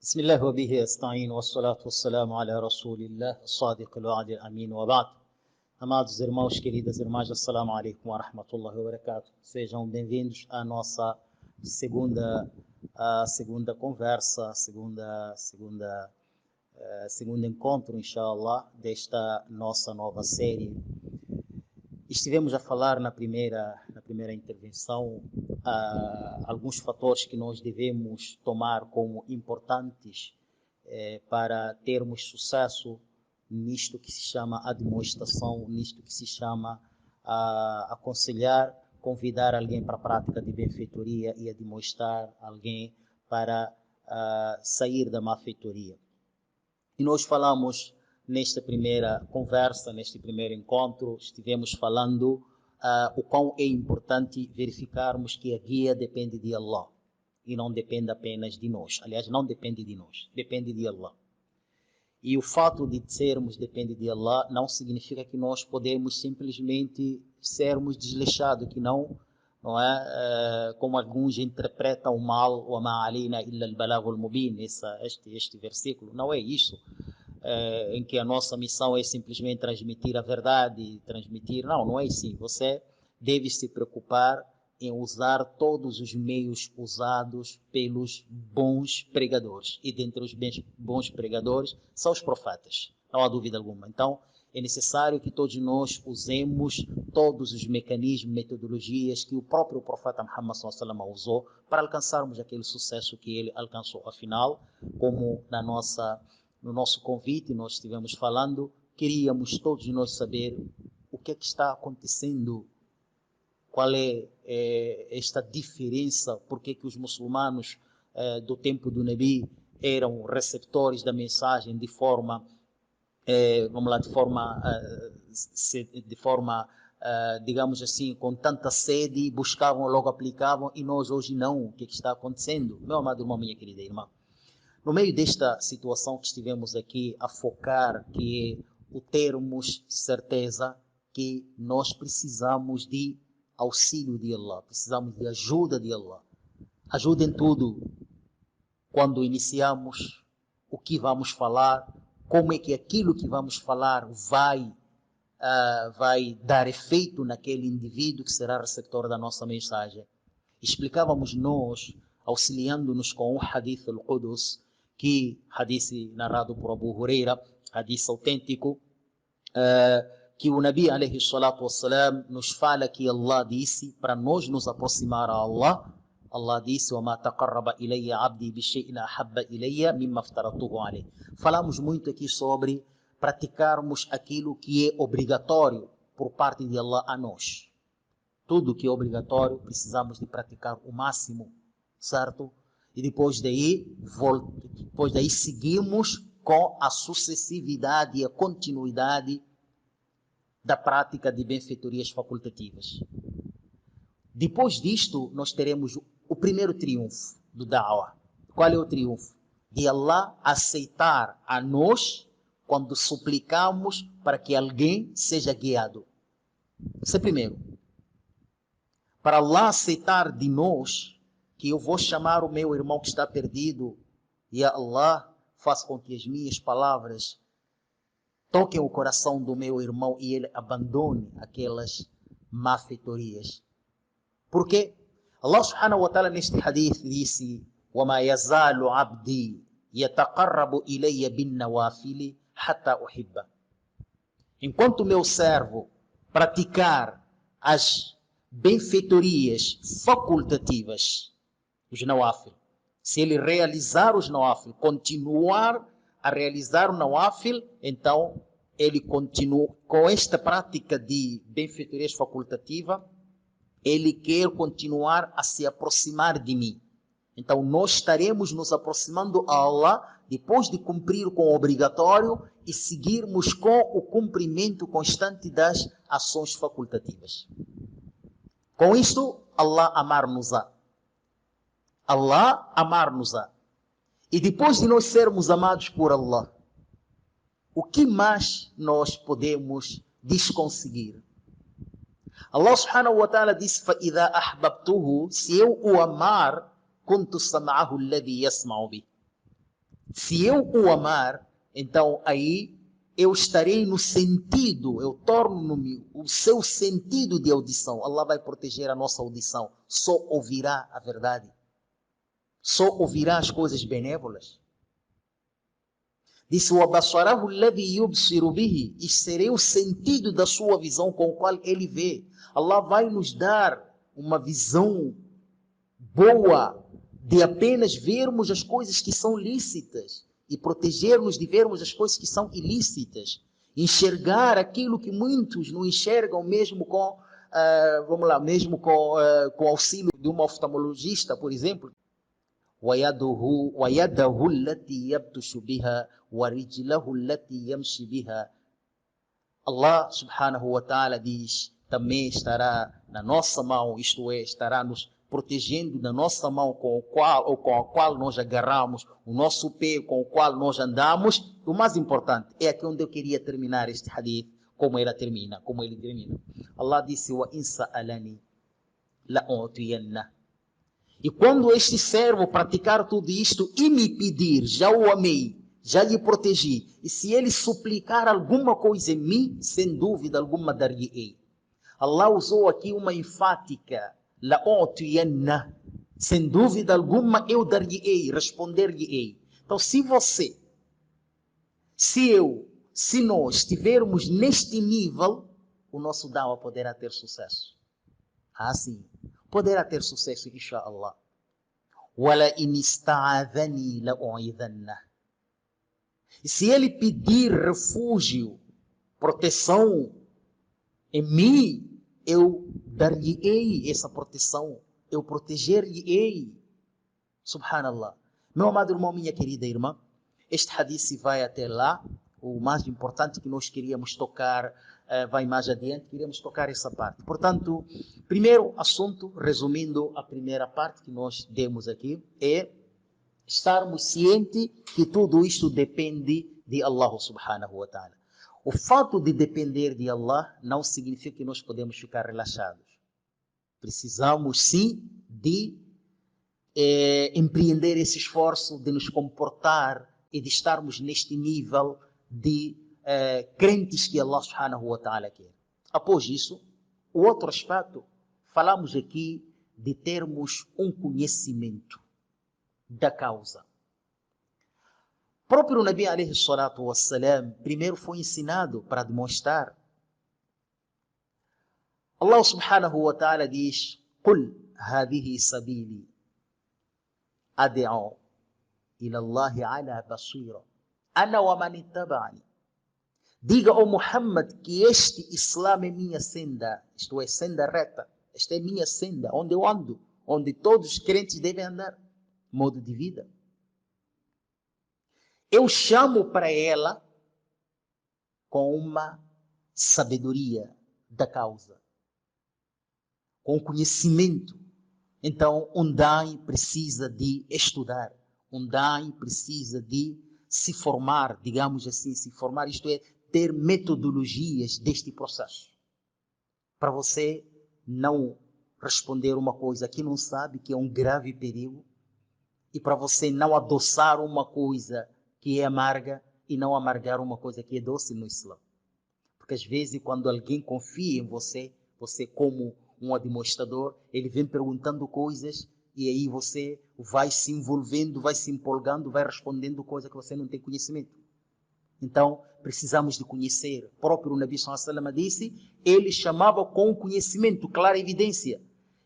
بسم الله وبه أستعين والصلاة والسلام على رسول الله الصادق الوعد الأمين وبعد. Amados irmãos, queridas irmãs, assalamu alaikum wa rahmatullahi wa barakatuh. Sejam bem-vindos à nossa segunda conversa, segundo encontro, inshallah, desta nossa nova série. Estivemos a falar na primeira intervenção alguns fatores que nós devemos tomar como importantes para termos sucesso nisto que se chama admoestação, nisto que se chama aconselhar, convidar alguém para a prática de benfeitoria e admoestar alguém para sair da má-feitoria. E nós falamos nesta primeira conversa, neste primeiro encontro, estivemos falando o quão é importante verificarmos que a guia depende de Allah e não depende apenas de nós. Aliás, não depende de nós, depende de Allah. E o fato de sermos depende de Allah não significa que nós podemos simplesmente sermos desleixados, que não é como alguns interpretam mal, وَمَا عَلَيْنَا إِلَّا الْبَلَاغُ الْمُبِينَ, este versículo. Não é isso. Em que a nossa missão é simplesmente transmitir a verdade, não é assim. Você deve se preocupar em usar todos os meios usados pelos bons pregadores. E dentre os bons pregadores são os profetas, não há dúvida alguma. Então, é necessário que todos nós usemos todos os mecanismos, metodologias que o próprio profeta Muhammad sallallahu alaihi wasallam usou para alcançarmos aquele sucesso que ele alcançou. Afinal, como no nosso convite nós estivemos falando, queríamos todos nós saber o que está acontecendo, qual é esta diferença, por que os muçulmanos do tempo do Nabi eram receptores da mensagem de forma, digamos assim, com tanta sede, buscavam, logo aplicavam, e nós hoje não. O que está acontecendo? Meu amado irmão, minha querida irmã, no meio desta situação que estivemos aqui a focar, que é o termos certeza que nós precisamos de auxílio de Allah, precisamos de ajuda de Allah. Ajuda em tudo. Quando iniciamos, o que vamos falar, como é que aquilo que vamos falar vai dar efeito naquele indivíduo que será receptor da nossa mensagem. Explicávamos nós, auxiliando-nos com o Hadith al-Qudus, que hadith narrado por Abu Huraira, hadith autêntico, que o Nabi alayhi salatu wassalam nos fala que Allah disse para nós nos aproximar a Allah. Allah disse: وَمَا تَقَرَّبَ إِلَيَّ عَبْدِي بِشَيْءٍ أَحَبَّ إِلَيَّ مِمَّا افْتَرَضْتُهُ عَلَيْهِ. Falamos muito aqui sobre praticarmos aquilo que é obrigatório por parte de Allah a nós. Tudo que é obrigatório precisamos de praticar o máximo, certo? E depois daí seguimos com a sucessividade e a continuidade da prática de benfeitorias facultativas. Depois disto, nós teremos o primeiro triunfo do Da'wah. Qual é o triunfo? De Allah aceitar a nós quando suplicamos para que alguém seja guiado. Isso é primeiro. Para Allah aceitar de nós que eu vou chamar o meu irmão que está perdido, e Allah faça com que as minhas palavras toquem o coração do meu irmão e ele abandone aquelas má-feitorias. Porque Allah subhanahu wa ta'ala neste hadith disse: وَمَا يَزَالُ عَبْدِي يَتَقَرَّبُ إِلَيَّ بِالنَّوَافِلِ حَتَّى أُحِبَّهُ. Enquanto meu servo praticar as benfeitorias facultativas, os nawafil, se ele realizar os nawafil, continuar a realizar o nawafil, então ele continua com esta prática de benfeitorias facultativa, ele quer continuar a se aproximar de mim. Então nós estaremos nos aproximando a Allah depois de cumprir com o obrigatório e seguirmos com o cumprimento constante das ações facultativas. Com isto, Allah amar-nos-á. Allah amar-nos-á. E depois de nós sermos amados por Allah, o que mais nós podemos desconseguir? Allah subhanahu wa ta'ala disse: فَإِذَا أَحْبَبْتُهُ, se eu o amar, كُنْتُ سَمْعَهُ الَّذِي يَسْمَعُ بِهِ. Se eu o amar, então aí eu estarei no sentido, eu torno-me o seu sentido de audição. Allah vai proteger a nossa audição. Só ouvirá a verdade. Só ouvirá as coisas benévolas. Disse, وَبَصَرَهُ الَّذِي يُبْصِرُ بِهِ. E serei o sentido da sua visão com o qual ele vê. Allah vai nos dar uma visão boa de apenas vermos as coisas que são lícitas e proteger-nos de vermos as coisas que são ilícitas. Enxergar aquilo que muitos não enxergam mesmo com, mesmo com auxílio de um oftalmologista, por exemplo. وَيَدَهُ الَّتِي يَبْتُشُ بِهَا وَرِجْلَهُ الَّتِي يَمْشِ بِهَا. Allah subhanahu wa ta'ala diz, também estará na nossa mão, isto é, estará nos protegendo da nossa mão com a qual nós agarramos, o nosso pé com o qual nós andamos. O mais importante, é aqui onde eu queria terminar este hadith, como ele termina. Allah disse, وَإِنْ سَأَلَنِي لَأُعْطِيَنَّهُ. E quando este servo praticar tudo isto e me pedir, já o amei, já lhe protegi, e se ele suplicar alguma coisa em mim, sem dúvida alguma dar-lhe-ei. Allah usou aqui uma enfática, la'u'tiyanna. Sem dúvida alguma eu dar-lhe-ei, responder-lhe-ei. Então, se você, se eu, se nós estivermos neste nível, o nosso dawa poderá ter sucesso. Sim, poderá ter sucesso, inshallah. Wala in ista'adhani la'u'idhanna. E se ele pedir refúgio, proteção em mim, eu dar-lhe-ei essa proteção, eu proteger-lhe-ei. Subhanallah. Meu amado irmão, minha querida irmã, este hadith vai até lá. O mais importante que nós queríamos tocar vai mais adiante, queríamos tocar essa parte. Portanto, primeiro assunto, resumindo a primeira parte que nós demos aqui, é estarmos cientes que tudo isto depende de Allah subhanahu wa ta'ala. O fato de depender de Allah não significa que nós podemos ficar relaxados. Precisamos sim de empreender esse esforço de nos comportar e de estarmos neste nível de crentes que Allah subhanahu wa ta'ala quer. Após isso, o outro aspecto, falamos aqui de termos um conhecimento da causa. O próprio Nabi alayhi salatu wassalam primeiro foi ensinado para demonstrar. Allah subhanahu wa ta'ala diz, قُلْ هَذِهِ سَبِيلِي أَدْعُو إِلَى اللَّهِ عَلَى بَصِيرَةٍ أَنَا وَمَنِ اتَّبَعَنِي. Diga ao Muhammad que este Islã é minha senda, isto é, senda reta. Esta é minha senda, onde eu ando, onde todos os crentes devem andar. Modo de vida. Eu chamo para ela com uma sabedoria da causa, com conhecimento. Então, um dai precisa de estudar, um dai precisa de se formar, digamos assim, se formar, isto é, ter metodologias deste processo. Para você não responder uma coisa que não sabe, que é um grave perigo, e para você não adoçar uma coisa que é amarga e não amargar uma coisa que é doce no Islã. Porque às vezes quando alguém confia em você, você como um administrador, ele vem perguntando coisas e aí você vai se envolvendo, vai se empolgando, vai respondendo coisas que você não tem conhecimento. Então, precisamos de conhecer. O próprio Nabi sallallahu alaihi wasallam disse, ele chamava com conhecimento, clara evidência.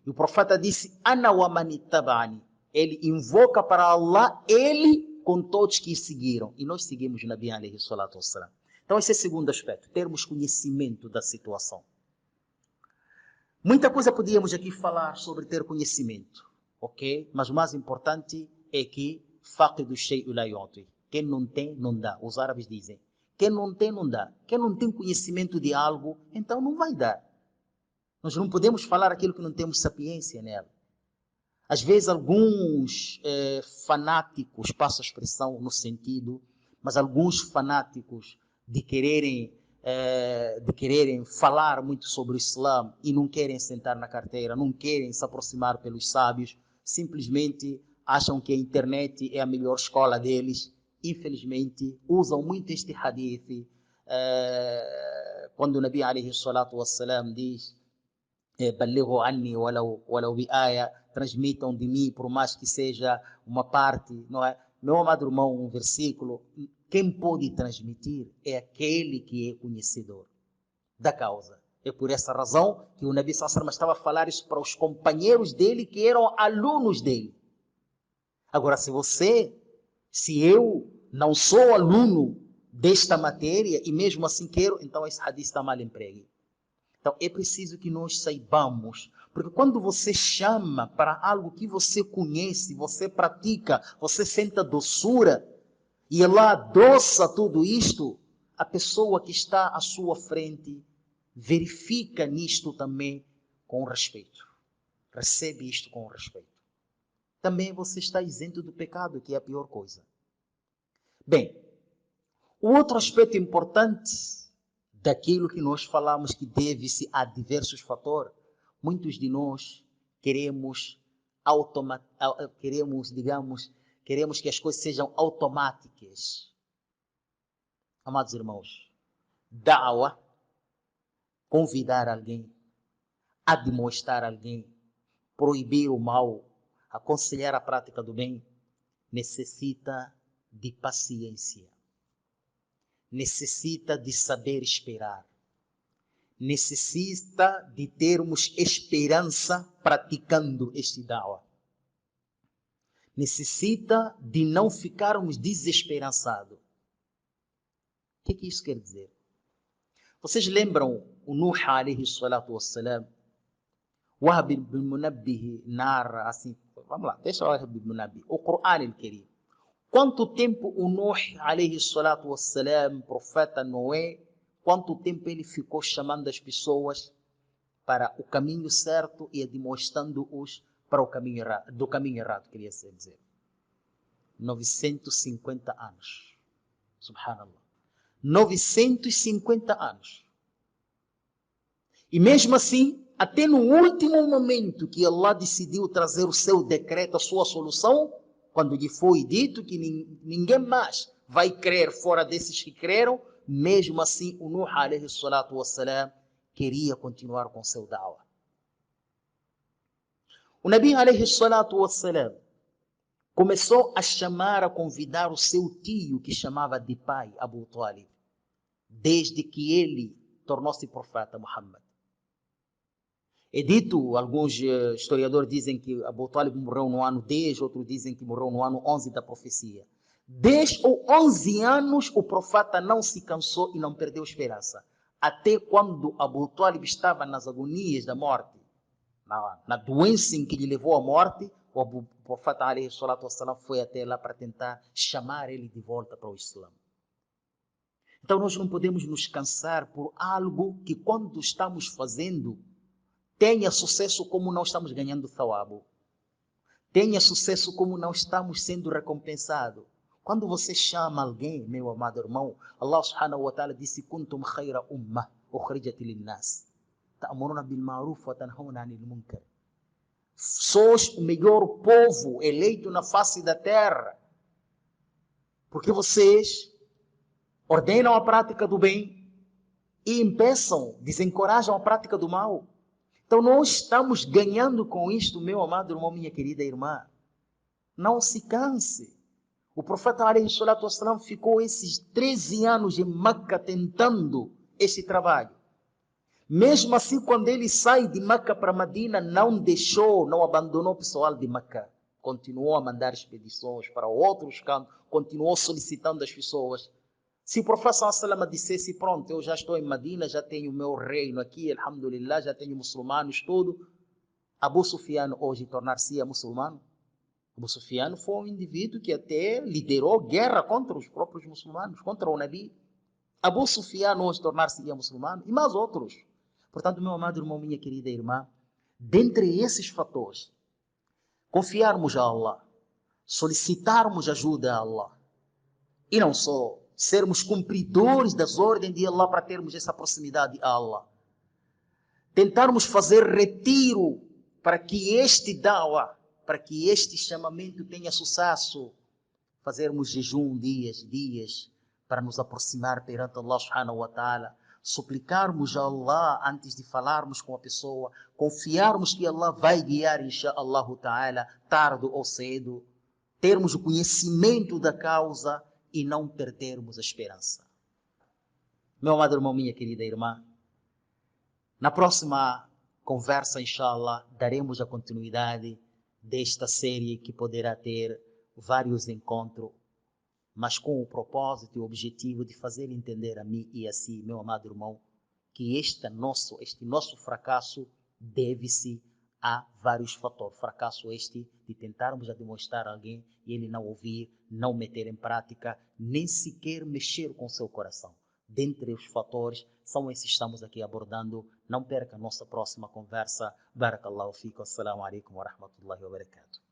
E o profeta disse, Ana wa man ittaba'ani. Ele invoca para Allah, ele com todos que seguiram. E nós seguimos o Nabi alayhi salatu wassalam. Então, esse é o segundo aspecto, termos conhecimento da situação. Muita coisa podíamos aqui falar sobre ter conhecimento, ok? Mas o mais importante é que faqidu shay'u la yu'ti. Quem não tem, não dá. Os árabes dizem, quem não tem, não dá. Quem não tem conhecimento de algo, então não vai dar. Nós não podemos falar aquilo que não temos sapiência nela. Às vezes alguns fanáticos, passo a expressão no sentido, mas alguns fanáticos de quererem falar muito sobre o Islã e não querem sentar na carteira, não querem se aproximar pelos sábios, simplesmente acham que a internet é a melhor escola deles infelizmente, usam muito este hadith, quando o Nabi alayhi salatu wassalam diz, "Balighu anni walau bi aya", transmitam de mim, por mais que seja uma parte, não é? Meu amado irmão, um versículo, quem pode transmitir é aquele que é conhecedor da causa. É por essa razão que o Nabi sallallahu alaihi wasallam estava a falar isso para os companheiros dele, que eram alunos dele. Agora, se eu não sou aluno desta matéria e mesmo assim quero, então esse hadith está mal emprego. Então é preciso que nós saibamos, porque quando você chama para algo que você conhece, você pratica, você sente a doçura e ela adoça tudo isto, a pessoa que está à sua frente verifica nisto também com respeito. Recebe isto com respeito. Também você está isento do pecado, que é a pior coisa. Bem, o outro aspecto importante daquilo que nós falamos que deve-se a diversos fatores, muitos de nós queremos que as coisas sejam automáticas. Amados irmãos, da'wa, convidar alguém, admoestar alguém, proibir o mal, aconselhar a prática do bem, necessita de paciência, necessita de saber esperar, necessita de termos esperança praticando este da'wa, necessita de não ficarmos desesperançados. O que isso quer dizer? Vocês lembram o Nuh alayhi salatu wassalam? Wahb ibn Munabbih narra assim, vamos lá, deixa o Wahb ibn Munabbih, o Coran al-Karim. Quanto tempo o Nuh alayhi salatu wassalam, profeta Noé, quanto tempo ele ficou chamando as pessoas para o caminho certo e demonstrando-os para o caminho errado, do caminho errado, queria dizer. 950 anos. Subhanallah. 950 anos. E mesmo assim, até no último momento que Allah decidiu trazer o seu decreto, a sua solução, quando lhe foi dito que ninguém mais vai crer fora desses que creram, mesmo assim o Nuh alayhi salatu wassalam queria continuar com seu da'wa. O Nabi alayhi salatu wassalam começou a chamar, a convidar o seu tio, que chamava de pai, Abu Talib, desde que ele tornou-se profeta Muhammad. É dito, alguns historiadores dizem que Abu Talib morreu no ano 10, outros dizem que morreu no ano 11 da profecia. 10 ou 11 anos o profeta não se cansou e não perdeu esperança. Até quando Abu Talib estava nas agonias da morte, na doença em que lhe levou à morte, o profeta alayhi salatu wassalam foi até lá para tentar chamar ele de volta para o Islã. Então nós não podemos nos cansar por algo que quando estamos fazendo tenha sucesso como não estamos ganhando thawab. Tenha sucesso como não estamos sendo recompensados. Quando você chama alguém, meu amado irmão, Allah subhanahu wa ta'ala disse: "Kuntum khayra ummah ukhrijat lin-nas, ta'muruna bil ma'ruf wa tanhauna 'anil munkar." Sois o melhor povo eleito na face da terra, porque vocês ordenam a prática do bem e desencorajam a prática do mal. Então nós estamos ganhando com isto, meu amado irmão, minha querida irmã. Não se canse. O profeta alayhi salatu wassalam ficou esses 13 anos em Meca tentando esse trabalho. Mesmo assim, quando ele sai de Meca para Medina, não abandonou o pessoal de Meca. Continuou a mandar expedições para outros campos, continuou solicitando as pessoas. Se o profeta sallallahu alaihi wasallam dissesse: "Pronto, eu já estou em Medina, já tenho o meu reino aqui, alhamdulillah, já tenho muçulmanos, tudo", Abu Sufyan hoje tornar-se muçulmano? Abu Sufyan foi um indivíduo que até liderou guerra contra os próprios muçulmanos, contra o Nabi. Abu Sufyan hoje tornar-se muçulmano e mais outros. Portanto, meu amado irmão, minha querida irmã, dentre esses fatores, confiarmos a Allah, solicitarmos ajuda a Allah e não só sermos cumpridores das ordens de Allah para termos essa proximidade a Allah. Tentarmos fazer retiro para que este da'wa, para que este chamamento tenha sucesso. fazermos jejum dias, para nos aproximar perante Allah subhanahu wa ta'ala, suplicarmos a Allah antes de falarmos com a pessoa, confiarmos que Allah vai guiar, inshallah ta'ala, tarde ou cedo, termos o conhecimento da causa e não perdermos a esperança. Meu amado irmão, minha querida irmã, na próxima conversa, inshallah, daremos a continuidade desta série que poderá ter vários encontros, mas com o propósito e o objetivo de fazer entender a mim e a si, meu amado irmão, que este nosso fracasso deve-se a vários fatores. Fracasso este de tentarmos a demonstrar a alguém e ele não ouvir, não meter em prática, nem sequer mexer com seu coração. Dentre os fatores, são esses que estamos aqui abordando. Não perca a nossa próxima conversa. Barakallahu fikum. Assalamu alaikum wa rahmatullahi wa barakatuh.